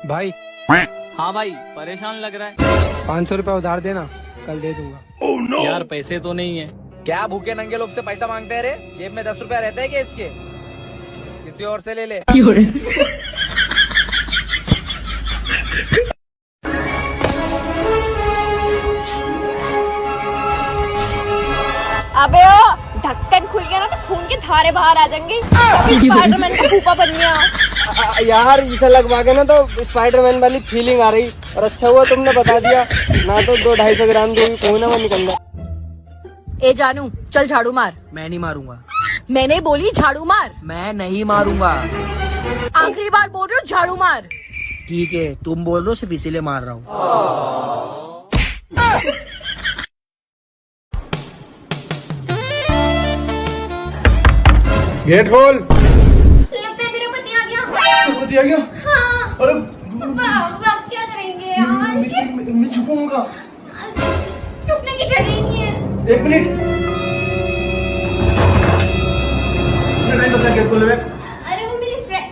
भाई। हाँ भाई, परेशान लग रहा है। 500 रुपया उधार देना, कल दे दूंगा। यार पैसे तो नहीं है। क्या भूखे नंगे लोग से पैसा मांगते हैं रे? जेब में 10 रुपया रहता है क्या इसके? किसी और से ले ले। अबे ओ ढक्कन खुल गया ना तो खून के धारे बाहर आ जाएंगे। स्पाइडरमैन का फूफा बन गया। यार इसे लगवा के ना तो स्पाइडरमैन वाली फीलिंग आ रही। और अच्छा हुआ तुमने बता दिया, ना तो 200-250 ग्राम जो खून है वो निकल जाए। ए जानू चल झाड़ू मार। मैं नहीं मारूंगा। मैंने बोली झाड़ू मार। मैं नहीं मारूंगा। आखिरी बार बोल रही हूँ झाड़ू मार। ठीक है, तुम बोल दो, सिर्फ इसीलिए मार रहा हूँ। गेट खोल। लगता है मेरा पति आ गया। तो पति आ गया? हाँ। अरे अब क्या करेंगे यार? मैं छुपूंगा। छुपने की जगह ही नहीं है। 1 मिनट। गेट खोल ले। अरे वो मेरी फ्रेंड।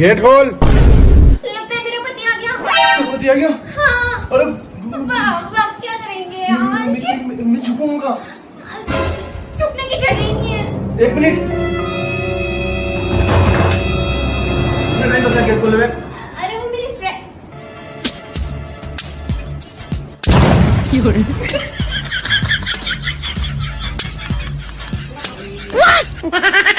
गेट खोल। लगता है मेरा पति आ गया। तो पति आ गया? हाँ। अरे अब क्या करेंगे यार? मैं छुपूंगा। छुपने की जगह ही नहीं है। 1 मिनट। गेट खोल ले। अरे वो मेरी फ्रेंड। What?